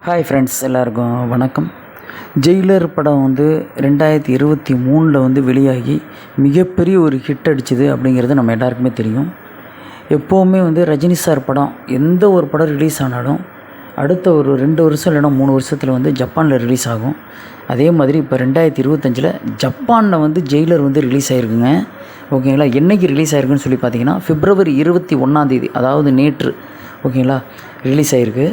Hi friends, எல்லாருக்கும் வணக்கம். Jailer படம் வந்து 2023 வந்து வெளியாகி மிகப்பெரிய ஒரு ஹிட் அடிச்சுது அப்படிங்கிறது நம்ம எல்லாருக்குமே தெரியும். எப்போவுமே வந்து ரஜினி சார் படம் எந்த ஒரு படம் ரிலீஸ் ஆனாலும் அடுத்த ஒரு 2 வருஷம் இல்லைனா 3 வருஷத்தில் வந்து ஜப்பானில் ரிலீஸ் ஆகும். அதே மாதிரி இப்போ 2025 ஜப்பானில் வந்து ஜெயிலர் வந்து ரிலீஸ் ஆகிருக்குங்க. ஓகேங்களா. என்றைக்கு ரிலீஸ் ஆகிருக்குன்னு சொல்லி பார்த்தீங்கன்னா February 21, அதாவது நேற்று ஓகேங்களா ரிலீஸ் ஆகிருக்கு.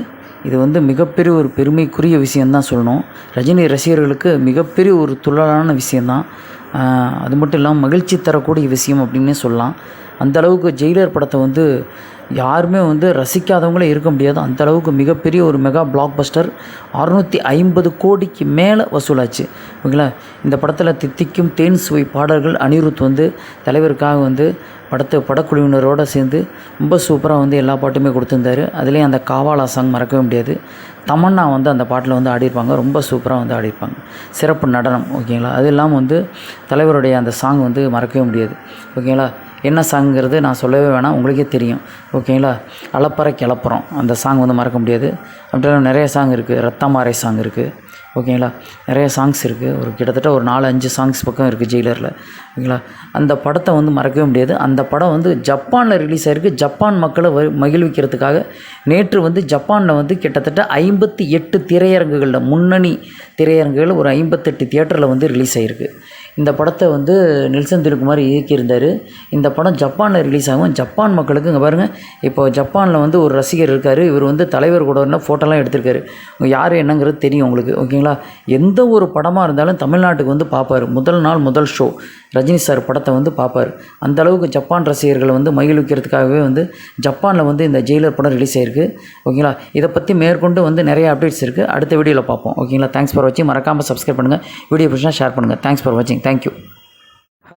இது வந்து மிகப்பெரிய ஒரு பெருமைக்குரிய விஷயந்தான் சொல்லணும். ரஜினி ரசிகர்களுக்கு மிகப்பெரிய ஒரு துள்ளலான விஷயந்தான். அது மட்டும் இல்லாமல் மகிழ்ச்சி தரக்கூடிய விஷயம் அப்படின்னே சொல்லலாம். அந்தளவுக்கு ஜெயிலர் படத்தை வந்து யாருமே வந்து ரசிக்காதவங்களே இருக்க முடியாது. அந்தளவுக்கு மிகப்பெரிய ஒரு மெகா பிளாக் பஸ்டர் 650 கோடிக்கு மேலே வசூலாச்சு. ஓகேங்களா. இந்த படத்தில் தித்திக்கும் தேன் சுவை பாடல்கள் அனிருத் வந்து தலைவருக்காக வந்து படக்குழுவினரோடு சேர்ந்து ரொம்ப சூப்பராக வந்து எல்லா பாட்டுமே கொடுத்துருந்தாரு. அதுலேயும் அந்த காவாலா சாங் மறக்கவே முடியாது. தமன்னா வந்து அந்த பாட்டில் வந்து ஆடிருப்பாங்க. ரொம்ப சூப்பராக வந்து ஆடிருப்பாங்க. சிறப்பு நடனம். ஓகேங்களா. அது இல்லாமல் வந்து தலைவருடைய அந்த சாங் வந்து மறக்கவே முடியாது. ஓகேங்களா. என்ன சாங்கிறது நான் சொல்லவே வேணாம், உங்களுக்கே தெரியும். ஓகேங்களா. அலப்பறை கிளப்புறோம் அந்த சாங் வந்து மறக்க முடியாது. அப்படிலாம் நிறைய சாங் இருக்குது. ரத்தமாரை சாங் இருக்குது. ஓகேங்களா. நிறைய சாங்ஸ் இருக்குது. ஒரு கிட்டத்தட்ட ஒரு 4-5 சாங்ஸ் பக்கம் இருக்குது ஜெயிலரில். ஓகேங்களா. அந்த படத்தை வந்து மறக்கவே முடியாது. அந்த படம் வந்து ஜப்பானில் ரிலீஸ் ஆகிருக்கு. ஜப்பான் மக்களை மகிழ்விக்கிறதுக்காக நேற்று வந்து ஜப்பானில் வந்து கிட்டத்தட்ட 58 திரையரங்குகளில், முன்னணி திரையரங்குகள் ஒரு 58 தியேட்டரில் வந்து ரிலீஸ் ஆகிருக்கு. இந்த படத்தை வந்து நெல்சன் திலகுமார் இயக்கியிருந்தார். இந்த படம் ஜப்பானில் ரிலீஸ் ஆகும். ஜப்பான் மக்களுக்கு இங்கே பாருங்கள், இப்போ ஜப்பானில் வந்து ஒரு ரசிகர் இருக்கார். இவர் வந்து தலைவர் கூட இருந்தால் ஃபோட்டோலாம் எடுத்திருக்காரு. யார் என்னங்கிறது தெரியும் உங்களுக்கு. ஓகேங்களா. எந்த ஒரு படமாக இருந்தாலும் தமிழ்நாட்டுக்கு வந்து பார்ப்பார். முதல் நாள் முதல் ஷோ ரஜினி சார் படத்தை வந்து பார்ப்பார். அந்தளவுக்கு ஜப்பான் ரசிகர்களை வந்து மகிழ்விக்கிறதுக்காகவே வந்து ஜப்பானில் வந்து இந்த ஜெயிலர் படம் ரிலீஸ் ஆகிருக்கு. ஓகேங்களா. இதை பற்றி மேற்கொண்டு வந்து நிறைய அப்டேட்ஸ் இருக்குது. அடுத்த வீடியோவில் பார்ப்போம். ஓகேங்களா. தேங்க்ஸ் ஃபார் வாட்சிங். மறக்காமல் சப்ஸ்கிரைப் பண்ணுங்கள். வீடியோ பிடிச்சா ஷேர் பண்ணுங்கள். தேங்க்ஸ் ஃபார் வாட்சிங். தேங்க்யூ.